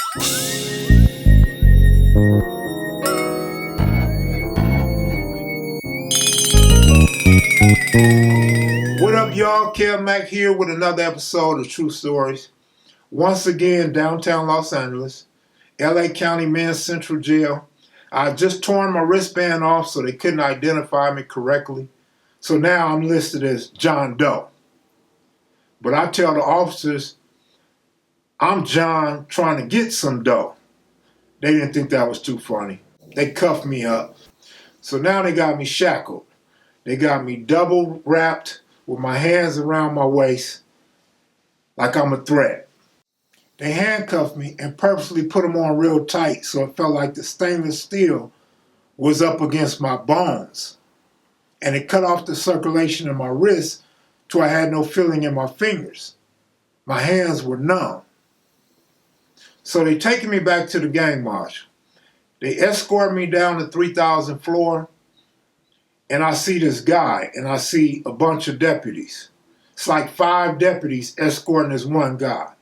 What up, y'all? Kev Mac here with another episode of True Stories. Once again, downtown Los Angeles, LA County Men's Central Jail. I just torn my wristband off so they couldn't identify me correctly. So now I'm listed as John Doe. But I tell the officers, I'm John trying to get some dough. They didn't think that was too funny. They cuffed me up. So now they got me shackled. They got me double wrapped with my hands around my waist like I'm a threat. They handcuffed me and purposely put them on real tight so it felt like the stainless steel was up against my bones. And it cut off the circulation in my wrists till I had no feeling in my fingers. My hands were numb. So they taking me back to the gang marshal. They escort me down the 3,000 floor, and I see this guy, and I see a bunch of deputies. It's like 5 deputies escorting this one guy.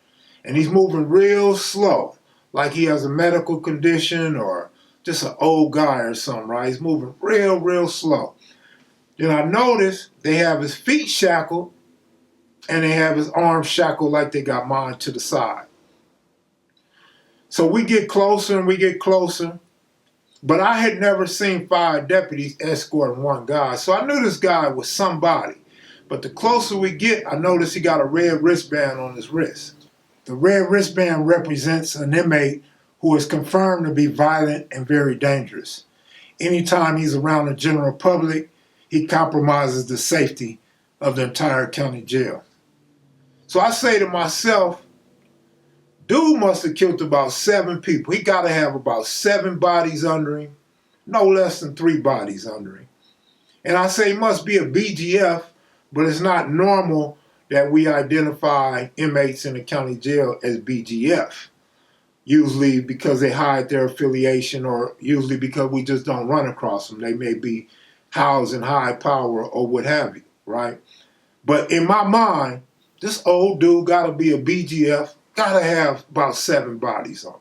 And he's moving real slow, like he has a medical condition or just an old guy or something, right? He's moving real slow. Then I notice they have his feet shackled, and they have his arms shackled like they got mine to the side. So we get closer and we get closer. But I had never seen 5 deputies escorting one guy. So I knew this guy was somebody. But the closer we get, I notice he got a red wristband on his wrist. The red wristband represents an inmate who is confirmed to be violent and very dangerous. Anytime he's around the general public, he compromises the safety of the entire county jail. So I say to myself, dude must have killed about 7 people. He got to have about 7 bodies under him, no less than 3 bodies under him. And I say he must be a BGF, but it's not normal that we identify inmates in the county jail as BGF. Usually because they hide their affiliation, or usually because we just don't run across them. They may be housed in high power or what have you, right? But in my mind, this old dude got to be a BGF. Gotta have about 7 bodies on him.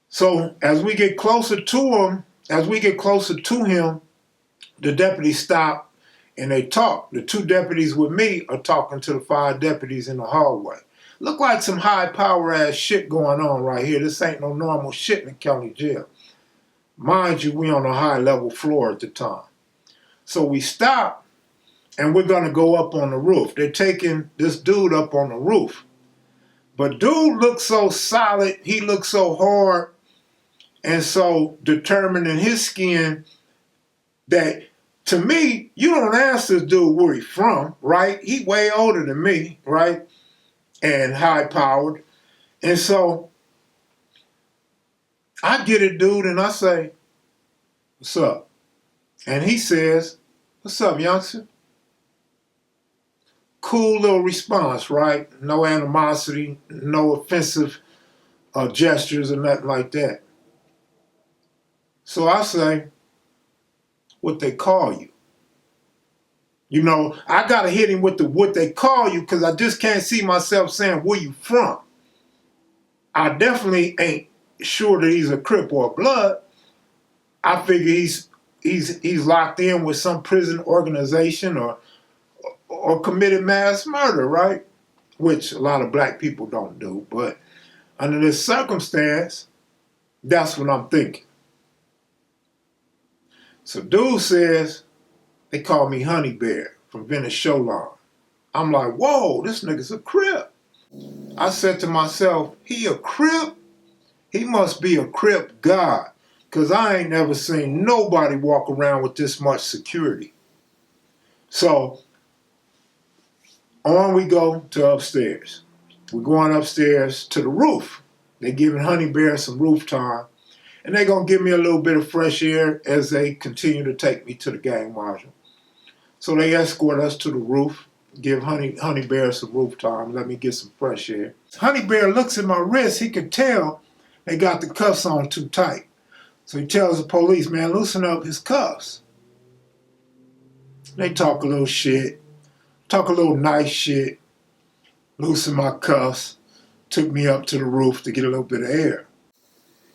So as we get closer to him, the deputies stop and they talk. The 2 deputies with me are talking to the 5 deputies in the hallway. Look like some high power ass shit going on right here. This ain't no normal shit in the county jail. Mind you, we on a high level floor at the time. So we stop. And we're going to go up on the roof. They're taking this dude up on the roof. But dude looks so solid. He looks so hard and so determined in his skin that, to me, you don't ask this dude where he's from, right? He way older than me, right? And high-powered. And so I get it, dude, and I say, "What's up?" And he says, "What's up, youngster?" Cool little response, right? No animosity, no offensive gestures or nothing like that. So I say, "What they call you?" You know, I got to hit him with the what they call you because I just can't see myself saying, "Where you from?" I definitely ain't sure that he's a Crip or a Blood. I figure he's locked in with some prison organization or committed mass murder, right? Which a lot of black people don't do. But under this circumstance, that's what I'm thinking. So dude says, they call me Honey Bear from Venice Shoreline. I'm like, whoa, this nigga's a Crip. I said to myself, he a Crip? He must be a Crip god, because I ain't never seen nobody walk around with this much security. So on we go to upstairs. We're going upstairs to the roof. They're giving Honey Bear some roof time. And they're going to give me a little bit of fresh air as they continue to take me to the gang marshal. So they escort us to the roof, give Honey Bear some roof time, let me get some fresh air. Honey Bear looks at my wrist. He could tell they got the cuffs on too tight. So he tells the police, "Man, loosen up his cuffs." They talk a little shit. Talk a little nice shit, loosen my cuffs. took me up to the roof to get a little bit of air.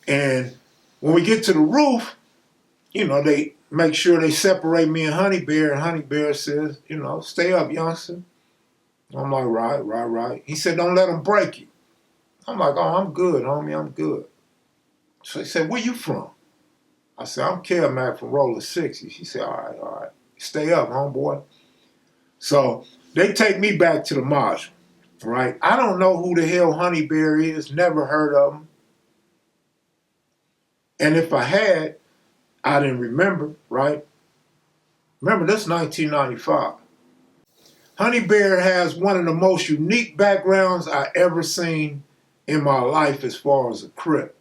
And when we get to the roof, you know, they make sure they separate me and Honey Bear, and Honey Bear says, you know, stay up, youngster. I'm like, right. He said, don't let them break you. I'm like, oh, I'm good, homie, I'm good. So he said, where you from? I said, I'm Kev from Roller 60. She said, all right. Stay up, homeboy. So they take me back to the module, right? I don't know who the hell Honey Bear is, never heard of him. And if I had, I didn't remember, right? Remember, this is 1995. Honey Bear has one of the most unique backgrounds I ever seen in my life as far as a Crip.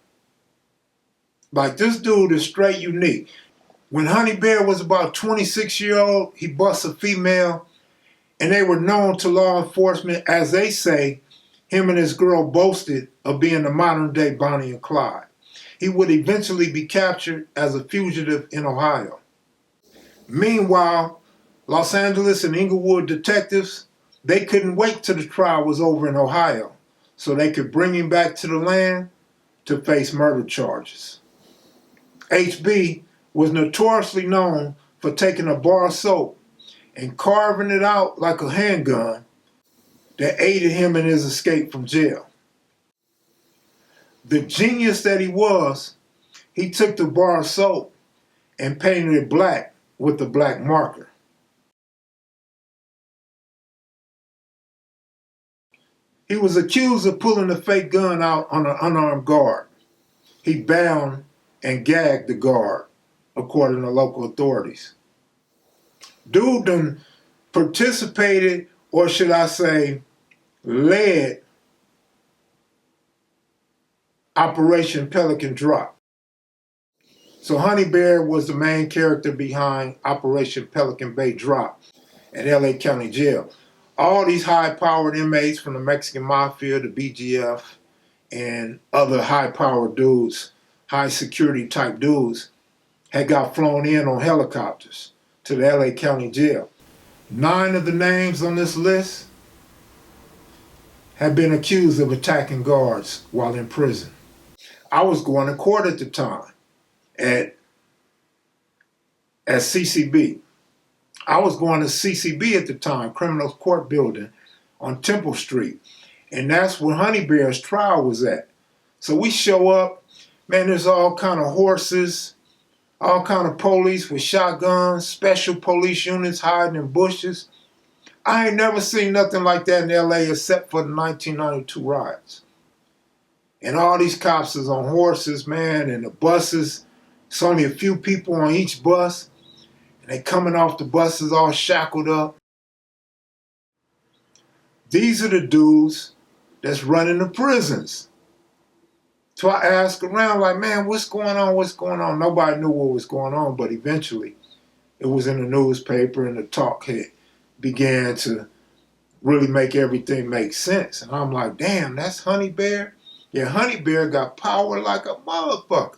Like, this dude is straight unique. When Honey Bear was about 26-year-old, he bust a female, and they were known to law enforcement, as they say, him and his girl boasted of being the modern-day Bonnie and Clyde. He would eventually be captured as a fugitive in Ohio. Meanwhile, Los Angeles and Inglewood detectives, they couldn't wait till the trial was over in Ohio so they could bring him back to the land to face murder charges. HB was notoriously known for taking a bar of soap and carving it out like a handgun that aided him in his escape from jail. The genius that he was, he took the bar of soap and painted it black with a black marker. He was accused of pulling a fake gun out on an unarmed guard. He bound and gagged the guard, according to local authorities. Dude done participated, or should I say, led Operation Pelican drop. So Honey Bear was the main character behind Operation Pelican Bay drop at LA County Jail. All these high-powered inmates from the Mexican Mafia, the BGF, and other high-powered dudes, high-security type dudes, had got flown in on helicopters to the LA County Jail. 9 of the names on this list had been accused of attacking guards while in prison. I was going to court at the time at CCB. I was going to CCB at the time, Criminal Court Building on Temple Street. And that's where Honey Bear's trial was at. So we show up, man, there's all kind of horses, all kind of police with shotguns, special police units hiding in bushes. I ain't never seen nothing like that in LA except for the 1992 riots. And all these cops is on horses, man, and the buses, it's only a few people on each bus. And they coming off the buses all shackled up. These are the dudes that's running the prisons. So I asked around like, man, what's going on? Nobody knew what was going on, but eventually it was in the newspaper and the talk began to really make everything make sense. And I'm like, damn, that's Honey Bear? Yeah, Honey Bear got power like a motherfucker.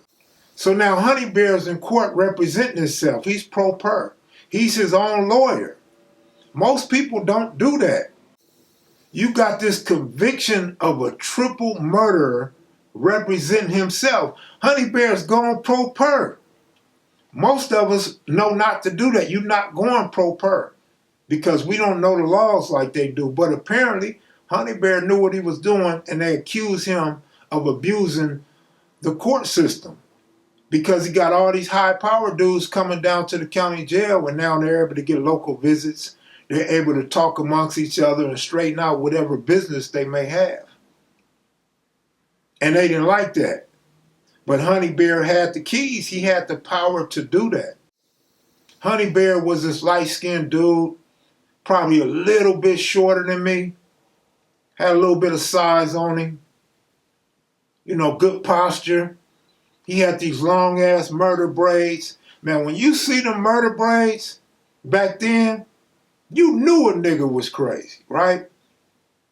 So now Honey Bear's in court representing himself. He's pro per. He's his own lawyer. Most people don't do that. You got this conviction of a triple murderer representing himself. Honey Bear's gone pro per. Most of us know not to do that. You're not going pro per because we don't know the laws like they do. But apparently, Honey Bear knew what he was doing, and they accused him of abusing the court system because he got all these high-powered dudes coming down to the county jail, and now they're able to get local visits. They're able to talk amongst each other and straighten out whatever business they may have. And they didn't like that. But Honey Bear had the keys. He had the power to do that. Honey Bear was this light-skinned dude, probably a little bit shorter than me, had a little bit of size on him, you know, good posture. He had these long-ass murder braids. Man, when you see the murder braids back then, you knew a nigga was crazy, right?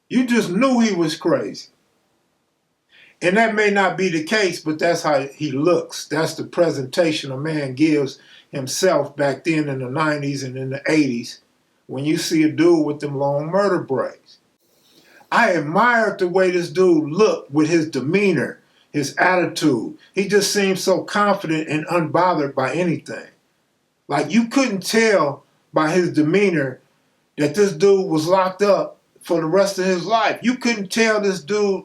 You just knew he was crazy. And that may not be the case, but that's how he looks. That's the presentation a man gives himself back then in the 90s and in the 80s when you see a dude with them long murder braids. I admired the way this dude looked with his demeanor, his attitude. He just seemed so confident and unbothered by anything. Like, you couldn't tell by his demeanor that this dude was locked up for the rest of his life. You couldn't tell this dude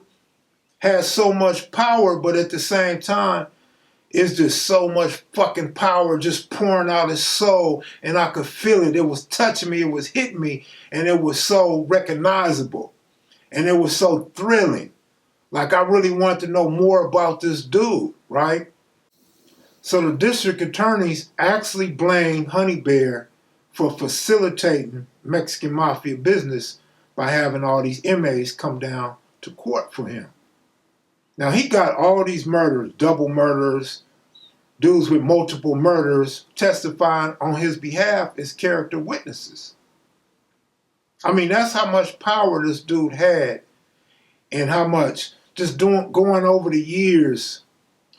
had so much power, but at the same time, it's just so much fucking power just pouring out his soul, and I could feel it. It was touching me, it was hitting me, and it was so recognizable, and it was so thrilling. Like, I really wanted to know more about this dude, right? So the district attorneys actually blamed Honey Bear for facilitating Mexican mafia business by having all these inmates come down to court for him. Now, he got all these murders, double murders, dudes with multiple murders testifying on his behalf as character witnesses. I mean, that's how much power this dude had, and how much just going over the years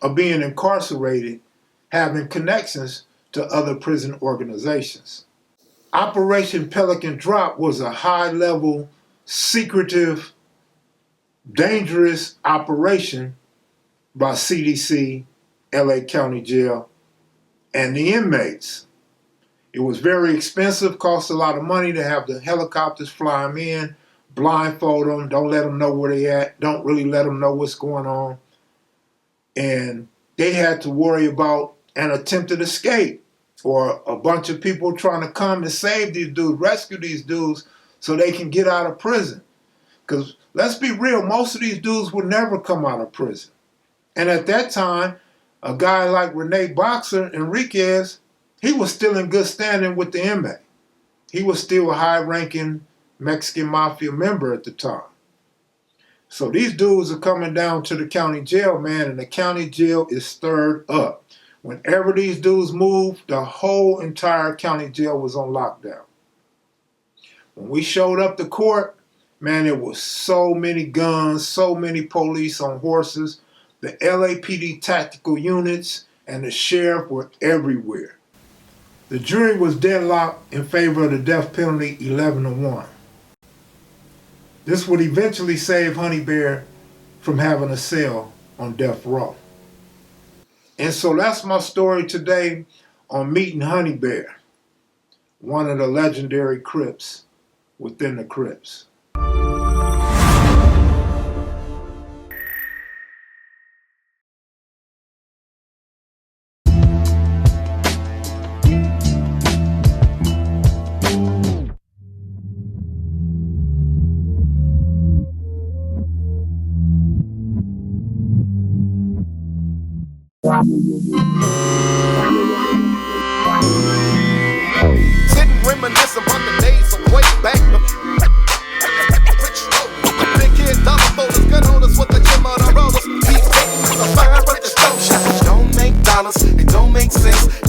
of being incarcerated, having connections to other prison organizations. Operation Pelican Drop was a high-level, secretive, dangerous operation by CDC, LA County Jail, and the inmates. It was very expensive, cost a lot of money to have the helicopters fly them in, blindfold them, don't let them know where they at, don't really let them know what's going on. And they had to worry about an attempted escape or a bunch of people trying to come to save these dudes, rescue these dudes so they can get out of prison. Because let's be real, most of these dudes would never come out of prison. And at that time, a guy like Rene Boxer, Enriquez, he was still in good standing with the inmate. He was still a high-ranking Mexican mafia member at the time. So these dudes are coming down to the county jail, man, and the county jail is stirred up. Whenever these dudes moved, the whole entire county jail was on lockdown. When we showed up to court, man, there was so many guns, so many police on horses. The LAPD tactical units and the sheriff were everywhere. The jury was deadlocked in favor of the death penalty 11-1. This would eventually save Honey Bear from having a cell on death row. And so that's my story today on meeting Honey Bear, one of the legendary Crips within the Crips. Sitting reminiscing about the days of way back. Big kid, dollar folders, gun holders with the gym on the rollers. Keep taking the fire, but the stove shots don't make dollars. It don't make sense.